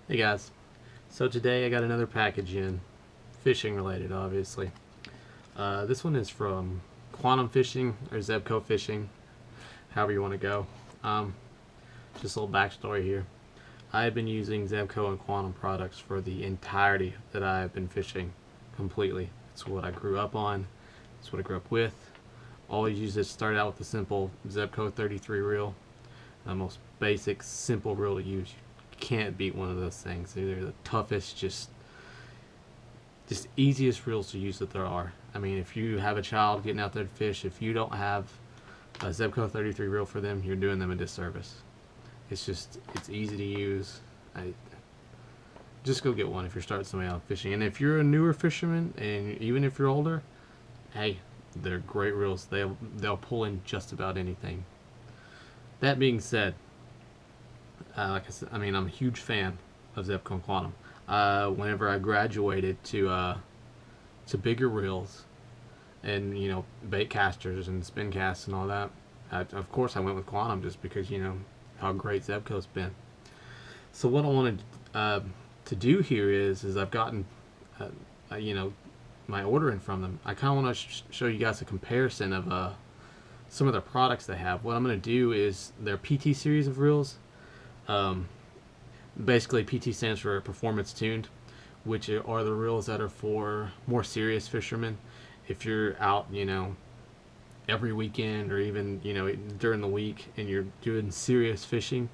Hey guys, so today I got another package in, fishing related obviously. This one is from Quantum Fishing or Zebco Fishing, however you want to go. Just a little backstory here. I have been using Zebco and Quantum products for the entirety that I have been fishing completely. It's what I grew up on, it's what I grew up with. Always use it, started out with the simple Zebco 33 reel, the most basic, simple reel to use. Can't beat one of those things. They're the toughest, just easiest reels to use that there are. I mean, if you have a child getting out there to fish, if you don't have a Zebco 33 reel for them, you're doing them a disservice. It's easy to use. Just go get one if you're starting somebody out fishing. And if you're a newer fisherman, and even if you're older, hey, they're great reels. They'll pull in just about anything. That being said, like I said, I mean, I'm a huge fan of Zebco and Quantum. Whenever I graduated to bigger reels and bait casters and spin casts and all that, of course I went with Quantum just because how great Zebco's been. So what I wanted to do here is I've gotten my order in from them. I kind of want to show you guys a comparison of some of their products they have. What I'm going to do is their PT series of reels. Basically, PT stands for performance tuned, which are the reels that are for more serious fishermen. If you're out, every weekend or even during the week and you're doing serious fishing,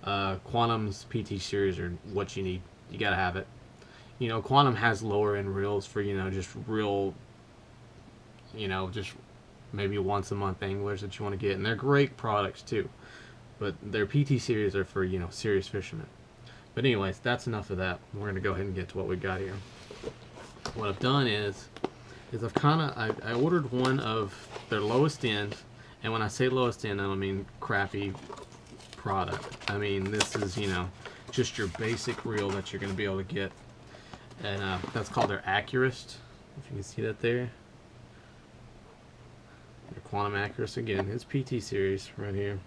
Quantum's PT series are what you need. You gotta have it. Quantum has lower end reels for just real, just maybe once a month anglers that you want to get, and they're great products too. But their PT series are for serious fishermen. But anyways, that's enough of that. We're gonna go ahead and get to what we got here. What I've done is I ordered one of their lowest end, and when I say lowest end, I don't mean crappy product. I mean this is just your basic reel that you're gonna be able to get, and that's called their Accurist. If you can see that there. Your Quantum Accurist again. His PT series right here.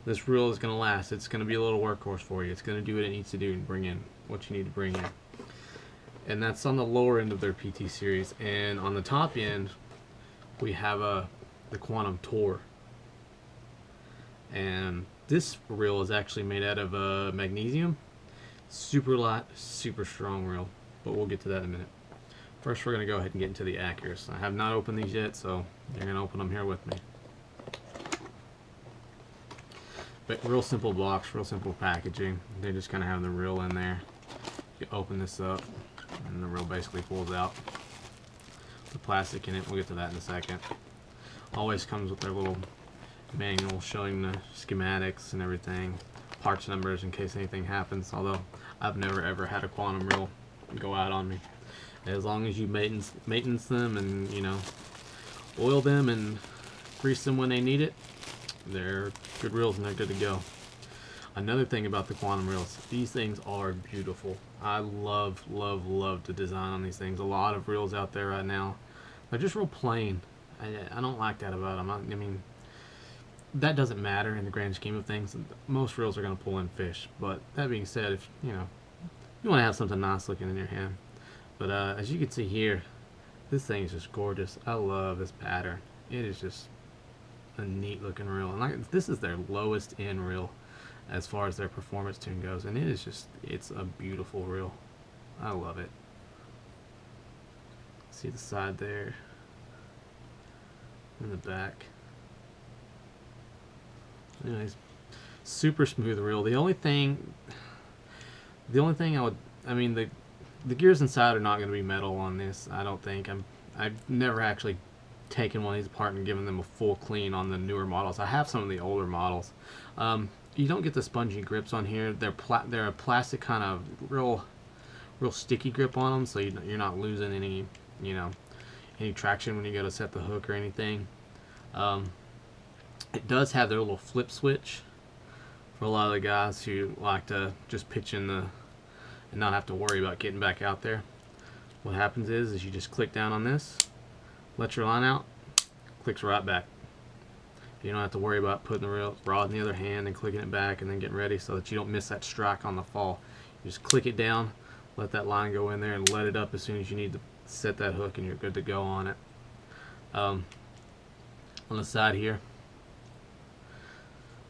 This reel is going to last. It's going to be a little workhorse for you. It's going to do what it needs to do and bring in what you need to bring in. And that's on the lower end of their PT series. And on the top end, we have the Quantum Tour. And this reel is actually made out of magnesium. Super light, super strong reel. But we'll get to that in a minute. First, we're going to go ahead and get into the Accurist. I have not opened these yet, so you're going to open them here with me. But real simple box, real simple packaging. They just kind of have the reel in there. You open this up, and the reel basically pulls out. The plastic in it, we'll get to that in a second. Always comes with their little manual showing the schematics and everything. Parts numbers in case anything happens, although I've never ever had a Quantum reel go out on me. As long as you maintenance them and oil them and grease them when they need it, they're good reels and they're good to go. Another thing about the Quantum reels, these things are beautiful. I love the design on these things. A lot of reels out there right now, they're just real plain. I don't like that about them. I mean, that doesn't matter in the grand scheme of things. Most reels are going to pull in fish. But that being said, if you want to have something nice looking in your hand. But as you can see here, this thing is just gorgeous. I love this pattern. It is just a neat looking reel. And this is their lowest end reel as far as their performance tune goes. And it's a beautiful reel. I love it. See the side there. In the back. Anyways, super smooth reel. The only thing the gears inside are not going to be metal on this, I don't think. I've never actually taken one of these apart and given them a full clean on the newer models. I have some of the older models. You don't get the spongy grips on here. They're a plastic kind of real sticky grip on them, so you're not losing any any traction when you go to set the hook or anything. It does have their little flip switch for a lot of the guys who like to just pitch in and not have to worry about getting back out there. What happens is you just click down on this, let your line out, clicks right back. You don't have to worry about putting the rod in the other hand and clicking it back and then getting ready so that you don't miss that strike on the fall. You just click it down, let that line go in there, and let it up as soon as you need to set that hook, and you're good to go on it. On the side here,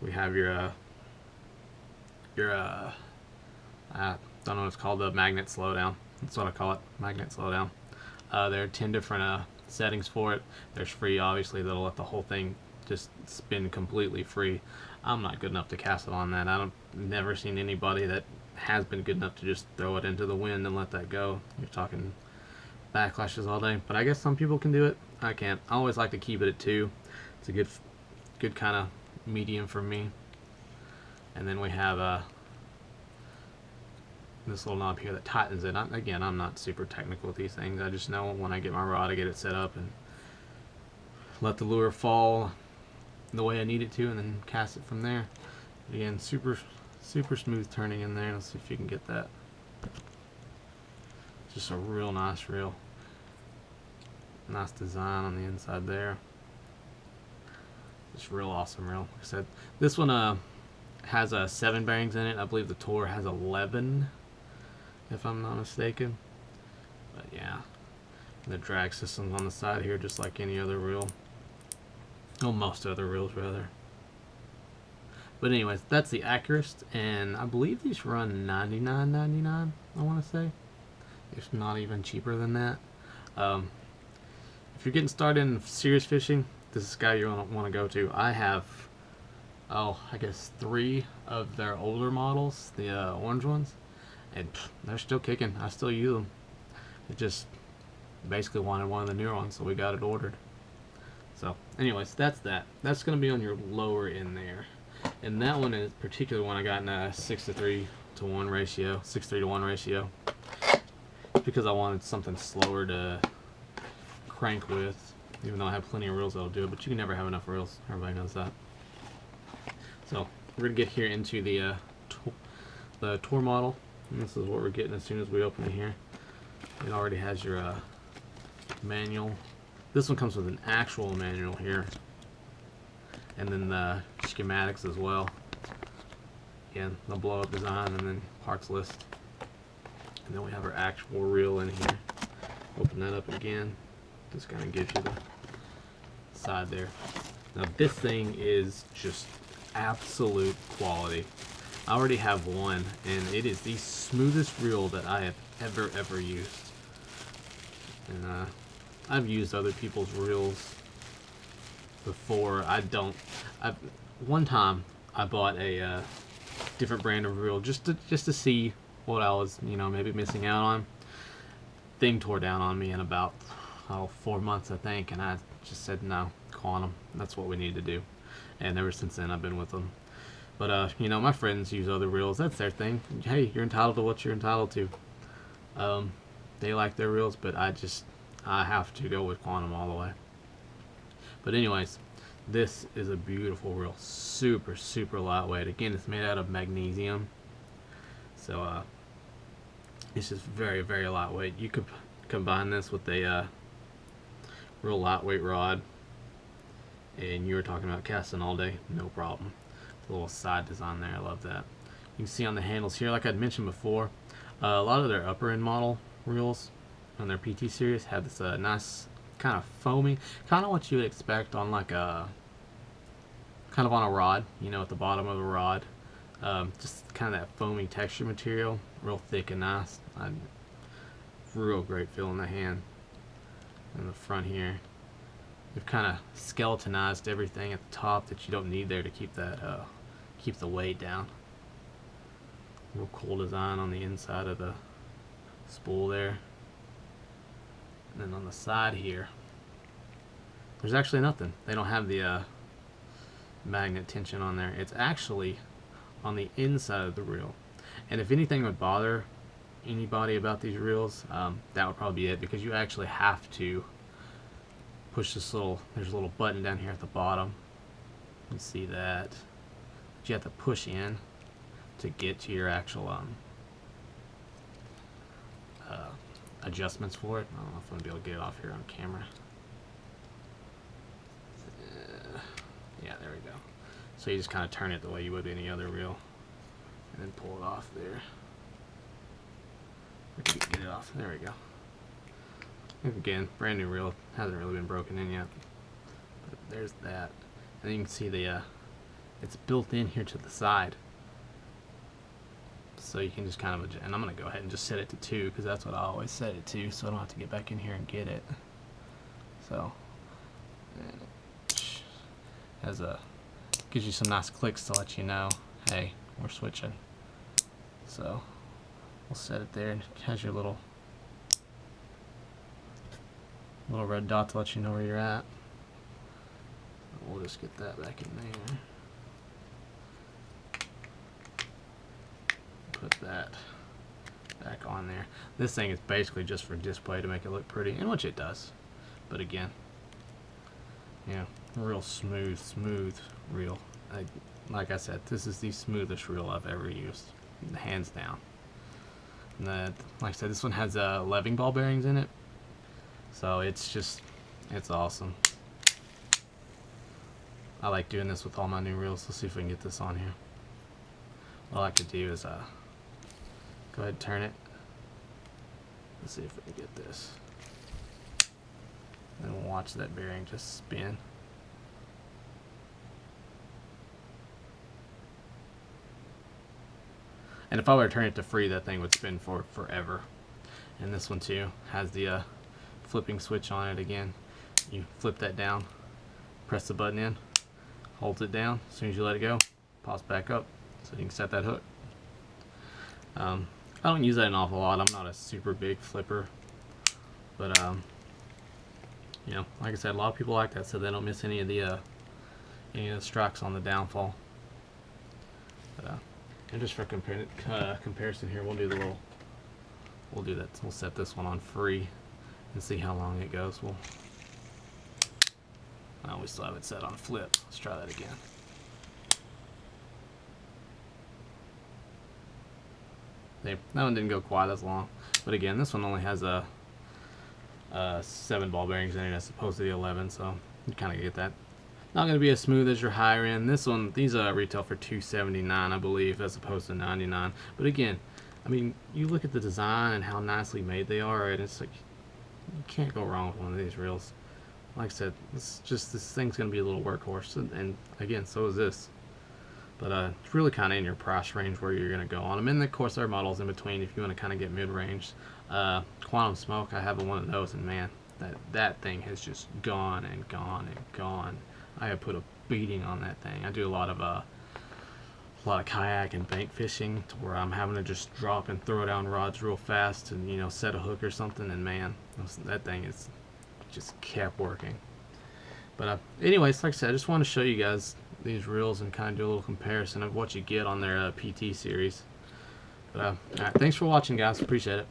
we have your I don't know what it's called, the magnet slowdown. That's what I call it, magnet slowdown. There are 10 different settings for it. There's free, obviously, that'll let the whole thing just spin completely free. I'm not good enough to cast it on that. I've never seen anybody that has been good enough to just throw it into the wind and let that go. You're talking backlashes all day, but I guess some people can do it. I can't. I always like to keep it at 2. It's a good kind of medium for me. And then we have this little knob here that tightens it. Again, I'm not super technical with these things. I just know when I get my rod, I get it set up and let the lure fall the way I need it to, and then cast it from there. Again, super smooth turning in there. Let's see if you can get that. Just a real nice reel. Nice design on the inside there. Just real awesome reel. Like I said, this one has 7 bearings in it. I believe the Tor has 11, if I'm not mistaken. But yeah, and the drag system's on the side here, just like any other reel. Oh, most other reels rather. But anyways, that's the Accurist, and I believe these run $99.99. I want to say, if not even cheaper than that. If you're getting started in serious fishing, this is the guy you're gonna want to go to. I have, I guess 3 of their older models, the orange ones, and they're still kicking. I still use them. It just basically wanted one of the newer ones, so we got it ordered. So anyways, that's that. That's going to be on your lower end there. And that one is particular one I got in a 6:3 to 1 ratio, 6:3 to 1 ratio. Because I wanted something slower to crank with, even though I have plenty of reels that'll do it, but you can never have enough reels. Everybody knows that. So we're going to get here into the Tor model. And this is what we're getting as soon as we open it here. It already has your manual. This one comes with an actual manual here, and then the schematics as well. Again, the blow up design, and then parts list. And then we have our actual reel in here. Open that up again. Just kind of gives you the side there. Now this thing is just absolute quality. I already have one, and it is the smoothest reel that I have ever used. And I've used other people's reels before. One time I bought a different brand of reel just to see what I was, maybe missing out on. Thing tore down on me in about 4 months, I think, and I just said no, Quantum. That's what we need to do. And ever since then, I've been with them. But my friends use other reels. That's their thing. Hey, you're entitled to what you're entitled to. They like their reels, but I have to go with Quantum all the way. But anyways, this is a beautiful reel. Super lightweight. Again, it's made out of magnesium. So it's just very lightweight. You could combine this with a real lightweight rod, and you were talking about casting all day, no problem. The little side design there, I love that. You can see on the handles here, like I'd mentioned before, a lot of their upper end model reels on their PT series have this nice kind of foamy, kind of what you would expect on like a on a rod, at the bottom of a rod. Just kind of that foamy texture material, real thick and nice. Real great feel in the hand. In the front here, we've kind of skeletonized everything at the top that you don't need there to keep that keep the weight down. Real cool design on the inside of the spool there. And then on the side here, there's actually nothing. They don't have the magnet tension on there. It's actually on the inside of the reel. And if anything would bother anybody about these reels, that would probably be it, because you actually have to push this there's a little button down here at the bottom. You see that. But you have to push in to get to your actual adjustments for it. I don't know if I'm going to be able to get it off here on camera. Yeah, there we go. So you just kind of turn it the way you would any other reel, and then pull it off there. Get it off. There we go. Again, brand new reel, hasn't really been broken in yet. But there's that, and you can see the it's built in here to the side, so you can just kind of adjust. And I'm gonna go ahead and just set it to 2 because that's what I always set it to, so I don't have to get back in here and get it. So, and it has gives you some nice clicks to let you know, hey, we're switching. So we'll set it there, and it has your little red dot to let you know where you're at. We'll just get that back in there. Put that back on there. This thing is basically just for display to make it look pretty, and which it does. But again, yeah, real smooth reel. Like I said, this is the smoothest reel I've ever used, hands down. And like I said, this one has 11 ball bearings in it, so it's awesome. I like doing this with all my new reels. Let's see if we can get this on here. What I like to do is go ahead and turn it. Let's see if we can get this. Then we'll watch that bearing just spin. And if I were to turn it to free, that thing would spin for forever. And this one too has the flipping switch on it again. You flip that down, press the button in, holds it down. As soon as you let it go, pops back up, so you can set that hook. I don't use that an awful lot. I'm not a super big flipper, but you know, like I said, a lot of people like that, so they don't miss any of the strikes on the downfall. But, and just for comparison here, we'll do that. We'll set this one on free and see how long it goes. We still have it set on flip. Let's try that again. That one didn't go quite as long, but again, this one only has 7 ball bearings in it as opposed to the 11, so you kind of get that. Not going to be as smooth as your higher end. This one, these retail for $279, I believe, as opposed to $99. But again, I mean, you look at the design and how nicely made they are, and it's like you can't go wrong with one of these reels. Like I said, this thing's going to be a little workhorse, and again, so is this. But it's really kind of in your price range where you're going to go on them. And of course, there are models in between if you want to kind of get mid-range. Quantum Smoke, I have one of those, and man, that thing has just gone and gone and gone. I have put a beating on that thing. I do a lot of kayak and bank fishing, to where I'm having to just drop and throw down rods real fast and, you know, set a hook or something, and man, that thing is just kept working. But anyways, like I said, I just want to show you guys these reels and kind of do a little comparison of what you get on their PT series. But alright, thanks for watching, guys. Appreciate it.